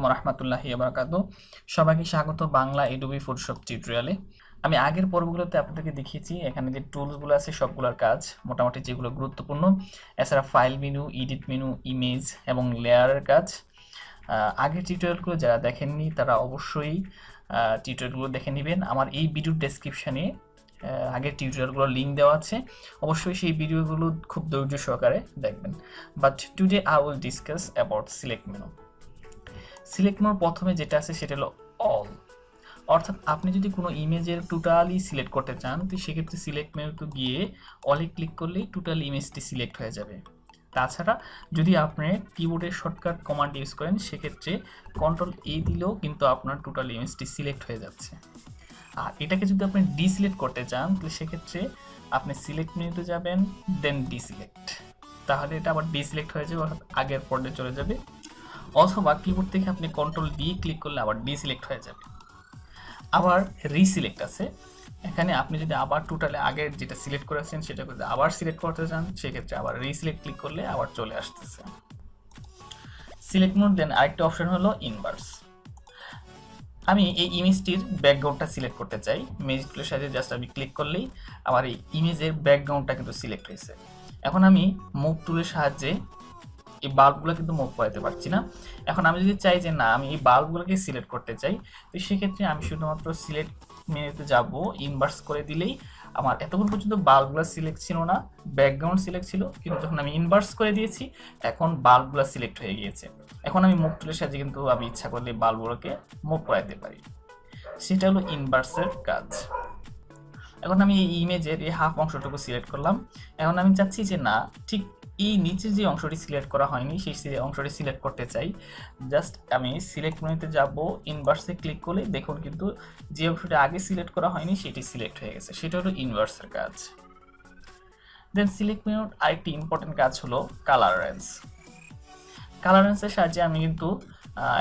আলাইকুম রহমতুল্লাহি বারাকাতু। সবাইকে স্বাগত বাংলা এডোবি ফটোশপ টিউটোরিয়ালে। আমি আগের পর্বগুলোতে আপনাদেরকে দেখিয়েছি এখানে যে টুলসগুলো আছে সবগুলোর কাজ মোটামুটি যেগুলো গুরুত্বপূর্ণ। এছাড়া file menu, edit menu, image এবং লেয়ারের কাজ। আগের টিউটোরিয়ালগুলো যারা দেখেননি তারা অবশ্যই টিউটোরিয়ালগুলো দেখে নেবেন। আমার এই ভিডিওর ডেসক্রিপশানে আগের টিউটোরিয়ালগুলোর লিঙ্ক দেওয়া আছে, অবশ্যই সেই ভিডিওগুলো খুব ধৈর্য সহকারে দেখবেন। But today I will discuss about select menu. Select মেনুর প্রথমে যেটা আছে সেটা হলো অল, অর্থাৎ আপনি যদি কোনো ইমেজের টোটালি সিলেক্ট করতে চান তো সেক্ষেত্রে সিলেক্ট মেনুতে গিয়ে অলে ক্লিক করলেই টোটাল ইমেজটি সিলেক্ট হয়ে যাবে। তাছাড়া যদি আপনি কিবোর্ডের শর্টকাট কমান্ড ইউজ করেন সেক্ষেত্রে কন্ট্রোল এ দিলেও কিন্তু আপনার টোটাল ইমেজটি সিলেক্ট হয়ে যাচ্ছে। আর এটাকে যদি আপনি ডিসিলেক্ট করতে চান তাহলে সেক্ষেত্রে আপনি সিলেক্ট মেনুতে যাবেন, দেন ডিসিলেক্ট, তাহলে এটা আবার ডিসিলেক্ট হয়ে যাবে, অর্থাৎ আগের পর্যায়ে চলে যাবে। অথবা কিবোর্ড থেকে আপনি কন্ট্রোল ডি ক্লিক করলে আবার ডিসিলেক্ট হয়ে যাবে। আবার রিসিলেক্ট আছে, এখানে আপনি যদি আবার টোটালে আগের যেটা সিলেক্ট করেছেন সেটা যদি আবার সিলেক্ট করতে চান সেক্ষেত্রে আবার রিসিলেক্ট ক্লিক করলে আবার চলে আসতেছে সিলেক্ট মোড। দেন আরেকটা অপশন হলো ইনভার্স। আমি এই ইমেজটির ব্যাকগ্রাউন্ডটা সিলেক্ট করতে চাই, ইমেজ টুলের সাথে জাস্ট আমি ক্লিক করলেই আমার এই ইমেজের ব্যাকগ্রাউন্ডটা কিন্তু সিলেক্ট হয়েছে। এখন আমি মুভ টুলের সাহায্যে এই বাল্বগুলো কিন্তু মুভ করাতে পারছি না। এখন আমি যদি চাই যে না আমি এই বাল্বগুলোকে সিলেক্ট করতে চাই তো সেক্ষেত্রে আমি শুধুমাত্র সিলেক্ট মেনুতে যাব, ইনভার্স করে দিলেই আমার এতক্ষণ পর্যন্ত বাল্বগুলো সিলেক্ট ছিল না, ব্যাকগ্রাউন্ড সিলেক্ট ছিল, কিন্তু যখন আমি ইনভার্স করে দিয়েছি এখন বাল্বগুলো সিলেক্ট হয়ে গিয়েছে। এখন আমি মুভ টুলের সাহায্যে কিন্তু আমি ইচ্ছা করলে বাল্বগুলোকে মুভ করাতে পারি, সেটা হলো ইনভার্সের কাজ। এখন আমি এই ইমেজের এই হাফ অংশটুকু সিলেক্ট করলাম। এখন আমি চাচ্ছি যে না ঠিক এই নিচে যে অংশটি সিলেক্ট করা হয়নি সেই অংশটি সিলেক্ট করতে চাই, জাস্ট আমি সিলেক্ট মেনুতে যাব, ইনভার্সে ক্লিক করলে দেখুন কিন্তু যে অংশটি আগে সিলেক্ট করা হয়নি সেটি সিলেক্ট হয়ে গেছে, সেটা হলো ইনভার্সের কাজ। দেন সিলেক্ট মেনুর আরেকটি ইম্পর্টেন্ট কাজ হলো কালার রেঞ্জ। কালার রেঞ্জের সাহায্যে আমি কিন্তু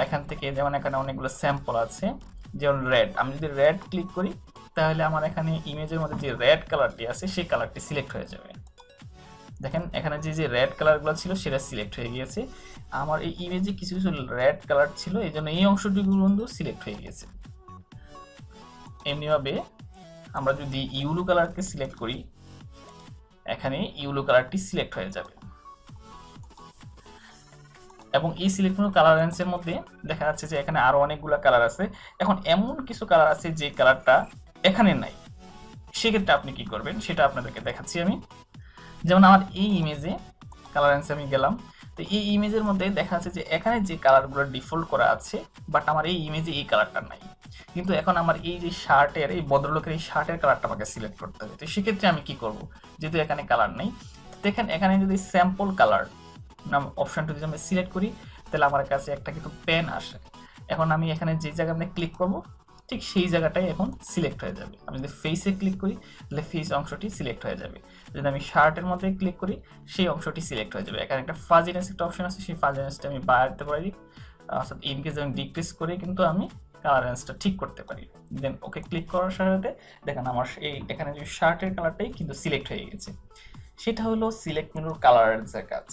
এখান থেকে যেমন এখানে অনেকগুলো স্যাম্পল আছে, যেমন রেড, আমি যদি রেড ক্লিক করি তাহলে আমার এখানে ইমেজের মধ্যে যে রেড কালারটি আছে সেই কালারটি সিলেক্ট হয়ে যাবে। দেখেন এখানে যে রেড কালারগুলো ছিল সেটা সিলেক্ট হয়ে গিয়েছে। আমার এই ইমেজে কিছু কিছু রেড কালার ছিল, এই জন্য এই অংশটুকু কিন্তু সিলেক্ট হয়ে গিয়েছে। এমনিভাবে আমরা যদি ইউলো কালারকে সিলেক্ট করি এখানে ইউলো কালারটি সিলেক্ট হয়ে যাবে। এবং এই সিলেক্ট মেনু কালার রেঞ্জের মধ্যে দেখা যাচ্ছে যে এখানে আরো অনেকগুলো কালার আছে। এখন এমন কিছু কালার আছে যে কালারটা এখানে নাই, সেক্ষেত্রে আপনি কি করবেন সেটা আপনাদেরকে দেখাচ্ছি আমি। যেমন আমার এই ইমেজে কালার রেঞ্জে আমি গেলাম, তো এই ইমেজের মধ্যে দেখা যাচ্ছে যে এখানে যে কালারগুলো ডিফল্ট করা আছে বাট আমার এই ইমেজে এই কালারটা নাই, কিন্তু এখন আমার এই যে শার্টের এই ভদ্রলোকের এই শার্টের কালারটা আমাকে সিলেক্ট করতে হবে। তো সেক্ষেত্রে আমি কি করব, যেহেতু এখানে কালার নেই, দেখেন এখানে যদি স্যাম্পল কালার নাম অপশনটা যদি আমি সিলেক্ট করি তাহলে আমার কাছে একটা কিন্তু পেন আসে। এখন আমি এখানে যে জায়গায় আমি ক্লিক করব ঠিক সেই জায়গাটাই এখন সিলেক্ট হয়ে যাবে। আমি যদি ফেসে ক্লিক করি তাহলে ফেস অংশটি সিলেক্ট হয়ে যাবে, যদি আমি শার্টের মধ্যে ক্লিক করি সেই অংশটি সিলেক্ট হয়ে যাবে। এখানে একটা ফাজিনেস একটা অপশন আছে, সেই ফাজিনেসটা আমি বাড়াতে পারি, অর্থাৎ ইনকেস আমি ডিক্রিজ করে কিন্তু আমি কালার রেঞ্জটা ঠিক করতে পারি। দেন ওকে ক্লিক করার সাথে দেখেন আমার এই এখানে যে শার্টের কালারটাই কিন্তু সিলেক্ট হয়ে গেছে। সেটা হলো সিলেক্ট মেনুর কালার রেঞ্জের কাজ।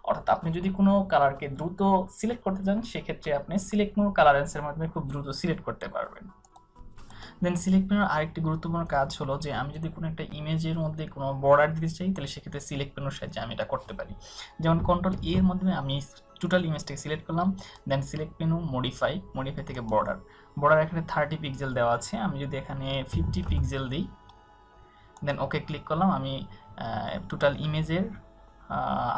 অর্থাৎ আপনি যদি কোনো কালারকে দ্রুত সিলেক্ট করতে চান সেক্ষেত্রে আপনি সিলেক্ট মেনু কালার রেঞ্জের মাধ্যমে খুব দ্রুত সিলেক্ট করতে পারবেন। দেন সিলেক্ট মেনুর আরেকটি গুরুত্বপূর্ণ কাজ হলো যে আমি যদি কোনো একটা ইমেজের মধ্যে কোনো বর্ডার দিতে চাই তাহলে সেক্ষেত্রে সিলেক্ট মেনুর সাহায্যে আমি এটা করতে পারি। যেমন কন্ট্রোল এ এর মাধ্যমে আমি টোটাল ইমেজটাকে সিলেক্ট করলাম, দেন সিলেক্ট মেনু মডিফাই থেকে বর্ডার এখানে 30 পিক্সেল দেওয়া আছে, আমি যদি এখানে 50 পিক্সেল দিই দেন ওকে ক্লিক করলাম, আমি টোটাল ইমেজের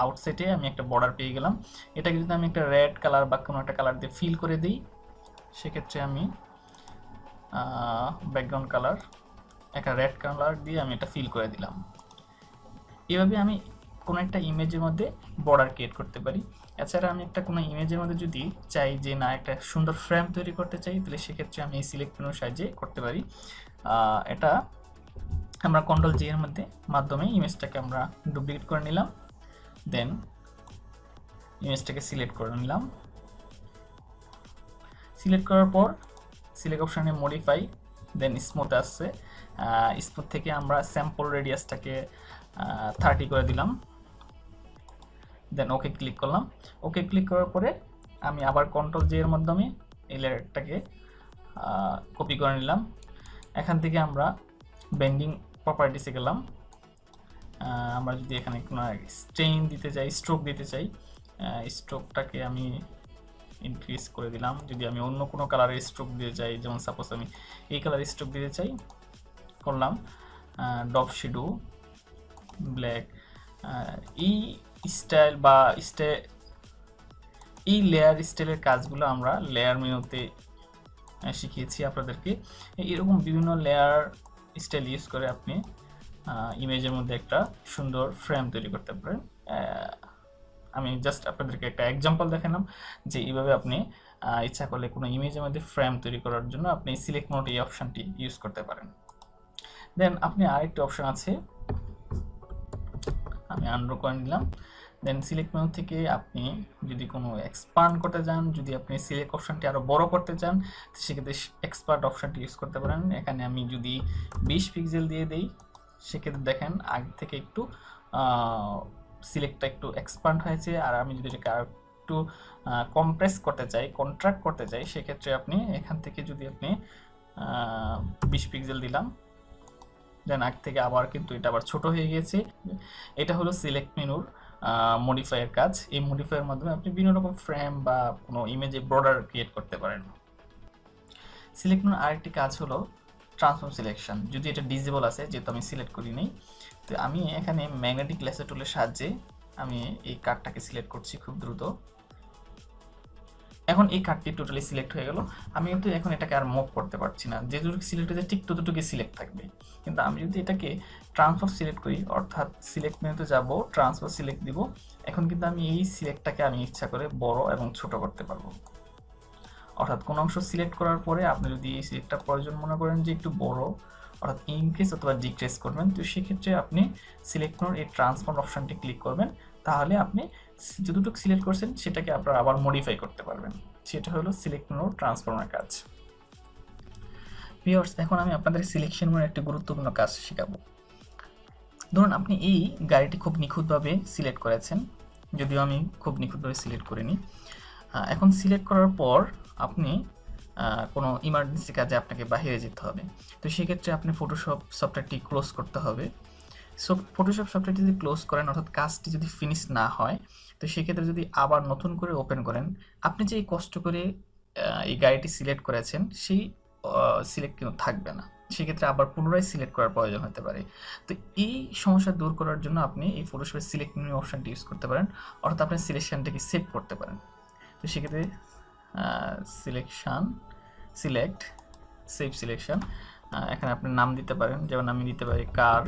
আউটসাইডে আমি একটা বর্ডার পেয়ে গেলাম। এটাকে যদি আমি একটা রেড কালার বা কোনো একটা কালার দিয়ে ফিল করে দিই সেক্ষেত্রে আমি ব্যাকগ্রাউন্ড কালার একটা রেড কালার দিয়ে আমি এটা ফিল করে দিলাম। এভাবে আমি কোনো একটা ইমেজের মধ্যে বর্ডার ক্রিয়েট করতে পারি। এছাড়া আমি একটা কোনো ইমেজের মধ্যে যদি চাই যে না একটা সুন্দর ফ্রেম তৈরি করতে চাই তাহলে সেক্ষেত্রে আমি এই সিলেক্ট মেনুর সাহায্যে করতে পারি। এটা আমরা কন্ট্রোল জি এর মাধ্যমে ইমেজটাকে আমরা ডুপ্লিকেট করে নিলাম, দেন ইমেজটাকে সিলেক্ট করে নিলাম। সিলেক্ট করার পর সিলেক্ট অপশানে মডিফাই দেন স্মুথ আসছে, স্মুথ থেকে আমরা স্যাম্পল রেডিয়াসটাকে 30 করে দিলাম, দেন ওকে ক্লিক করলাম। ওকে ক্লিক করার পরে আমি আবার কন্ট্রোল জে এর মাধ্যমে এই লেয়ারটাকে কপি করে নিলাম। এখান থেকে আমরা বেন্ডিং প্রপার্টিসে গেলাম। আমরা যদি এখানে কোনো স্ট্রেইন দিতে চাই, স্ট্রোক দিতে চাই, স্ট্রোকটাকে আমি ইনক্রিজ করে দিলাম। যদি আমি অন্য কোনো কালারের স্ট্রোক দিতে চাই, যেমন সাপোজ আমি এই কালারের স্ট্রোক দিতে চাই, করলাম ডপ শ্যাডো ব্ল্যাক। এই স্টাইল বা এই লেয়ার স্টাইলের কাজগুলো আমরা লেয়ার মেনুতে শিখিয়েছি আপনাদেরকে। এরকম বিভিন্ন লেয়ার স্টাইল ইউজ করে আপনি ইমেজের মধ্যে একটা সুন্দর ফ্রেম তৈরি করতে পারেন। আমি জাস্ট আপনাদেরকে একটা এক্সাম্পল দেখালাম যে এইভাবে আপনি ইচ্ছা করলে কোনো ইমেজের মধ্যে ফ্রেম তৈরি করার জন্য আপনি সিলেক্ট মোড এই অপশনটি ইউজ করতে পারেন। দেন আপনি আরেকটি অপশন আছে, আমি আনডু করে নিলাম। দেন সিলেক্ট মেনু থেকে আপনি যদি কোনো এক্সপান্ড করতে চান, যদি আপনি সিলেক্ট অপশনটি আরও বড় করতে চান, সেক্ষেত্রে এক্সপার্ট অপশনটি ইউজ করতে পারেন। এখানে আমি যদি 20 পিক্সেল দিয়ে দেই, সেক্ষেত্রে দেখেন আগে থেকে একটু সিলেক্টটা একটু এক্সপান্ড হয়েছে। আর আমি যদি এটাকে আর একটু কম্প্রেস করতে চাই, কন্ট্রাক্ট করতে চাই, সেক্ষেত্রে আপনি এখান থেকে যদি আপনি 20 পিক্সেল দিলাম, দেন আগ থেকে আবার কিন্তু এটা আবার ছোট হয়ে গিয়েছে। এটা হলো সিলেক্ট মেনুর মডিফায়ার কাজ। এই মডিফায়ার মাধ্যমে আপনি বিভিন্ন রকম ফ্রেম বা কোনো ইমেজে বর্ডার ক্রিয়েট করতে পারেন। সিলেক্ট মেনুর আরেকটি কাজ হলো ট্রান্সফর্ম সিলেকশন। যদি এটা ডিসেবল আছে, যেহেতু আমি সিলেক্ট করি নাই, তো আমি এখানে ম্যাগনেটিক লেসার টুলের সাহায্যে আমি এই কার্ডটাকে সিলেক্ট করছি খুব দ্রুত। এখন এই কার্ডটি টোটালি সিলেক্ট হয়ে গেল। আমি কিন্তু এখন এটাকে আর মুভ করতে পারছি না, যেটুকু সিলেক্ট হয়েছে ঠিক ততটুকু সিলেক্ট থাকবে। কিন্তু আমি যদি এটাকে ট্রান্সফার সিলেক্ট করি, অর্থাৎ সিলেক্ট মেনুতে যাব, ট্রান্সফার সিলেক্ট দিব, এখন কিন্তু আমি এই সিলেক্টটাকে আমি ইচ্ছা করে বড় এবং ছোট করতে পারবো। অর্থাৎ কোনো অংশ সিলেক্ট করার পরে আপনি যদি এই সিলেক্টটা প্রয়োজন মনে করেন যে একটু বড়, অর্থাৎ ইনক্রিজ অথবা ডিক্রিজ করবেন, তো সেক্ষেত্রে আপনি সিলেক্ট মেনুর এই ট্রান্সফর্ম অপশনটি ক্লিক করবেন। তাহলে আপনি যতটুকু সিলেক্ট করছেন সেটাকে আপনারা আবার মডিফাই করতে পারবেন। সেটা হলো সিলেক্ট মেনুর ট্রান্সফর্মের কাজ। ভিউয়ার্স, এখন আমি আপনাদের সিলেকশন মেনুর একটি গুরুত্বপূর্ণ কাজ শেখাবো। ধরুন আপনি এই গাড়িটি খুব নিখুঁতভাবে সিলেক্ট করেছেন, যদিও আমি খুব নিখুঁতভাবে সিলেক্ট করিনি। এখন সিলেক্ট করার পর আপনি কোনো ইমার্জেন্সি কাজে আপনাকে বাইরে যেতে হবে, তো সেক্ষেত্রে আপনি ফটোশপ সফটওয়্যারটি ক্লোজ করতে হবে। সো ফটোশপ সফটওয়্যারটি যদি ক্লোজ করেন, অর্থাৎ কাজটি যদি ফিনিশ না হয়, তো সেক্ষেত্রে যদি আবার নতুন করে ওপেন করেন, আপনি যে কষ্ট করে এই গাড়িটি সিলেক্ট করেছেন সেই সিলেক্ট কিন্তু থাকবে না, সেক্ষেত্রে আবার পুনরায় সিলেক্ট করার প্রয়োজন হতে পারে। তো এই সমস্যা দূর করার জন্য আপনি এই ফটোশপের সিলেক্ট মেনু অপশনটি ইউজ করতে পারেন, অর্থাৎ আপনি সিলেকশনটাকে সেভ করতে পারেন। তো সেক্ষেত্রে সিলেক্ট সেভ সিলেকশন, এখানে আপনি নাম দিতে পারেন, যেমন আমি দিতে পারি কার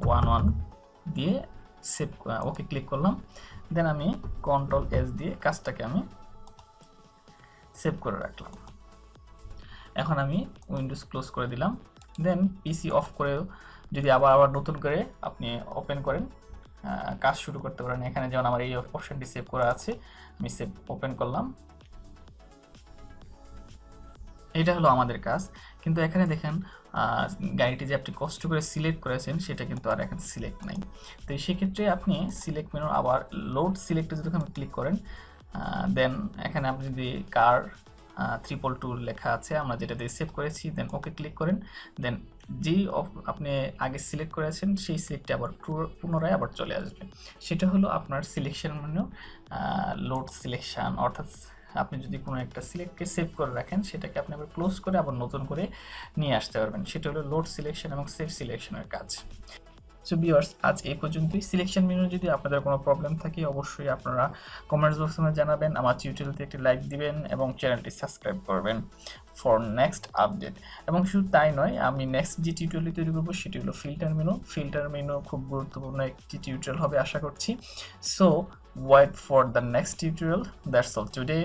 11 দিয়ে সেভ, ওকে ক্লিক করলাম। দেন আমি কন্ট্রোল এস দিয়ে কাজটাকে আমি সেভ করে রাখলাম। এখন আমি উইন্ডোজ ক্লোজ করে দিলাম। দেন পিসি অফ করেও যদি আবার নতুন করে আপনি ওপেন করেন, কাজ শুরু করতে পারেন। এখানে যেমন আমার এই অপশনটি সেভ করা আছে, আমি সেভ ওপেন করলাম। এটা হলো আমাদের কাজ। কিন্তু এখানে দেখেন গাড়িটি যে আপনি কষ্ট করে সিলেক্ট করেছেন সেটা কিন্তু আর এখন সিলেক্ট নাই। তো সেক্ষেত্রে আপনি সিলেক্ট মেনু আবার লোড সিলেক্টে যদি আপনি ক্লিক করেন, দেন এখানে আপনি যদি কার 222 লেখা আছে, আমরা যেটা দিয়ে সেভ করেছি, দেন ওকে ক্লিক করেন। দেন যেই আপনি আগে সিলেক্ট করেছেন সেই সিলেক্টে আবার পুনরায় আবার চলে আসবে। সেটা হলো আপনার সিলেকশন মেনু লোড সিলেকশন। অর্থাৎ আপনি যদি কোনো একটা সিলেক্টকে সেভ করে রাখেন, সেটাকে আপনি আবার ক্লোজ করে আবার নতুন করে নিয়ে আসতে পারবেন। সেটা হলো লোড সিলেকশন এবং সেভ সিলেকশনের কাজ। সো ভিউয়ার্স, আজ এই পর্যন্তই। সিলেকশন মেনু যদি আপনাদের কোনো প্রবলেম থাকে, অবশ্যই আপনারা কমেন্টস বক্সে জানাবেন, আমার টিউটোরিয়ালতে একটি লাইক দিবেন এবং চ্যানেলটি সাবস্ক্রাইব করবেন ফর নেক্সট আপডেট। এবং শুধু তাই নয়, আমি নেক্সট যে টিউটোরিয়ালটি তৈরি করবো সেটি হলো ফিল্টার মেনু। ফিল্টার মেনু খুব গুরুত্বপূর্ণ একটি টিউটোরিয়াল হবে আশা করছি। So wait for the next tutorial. That's all today.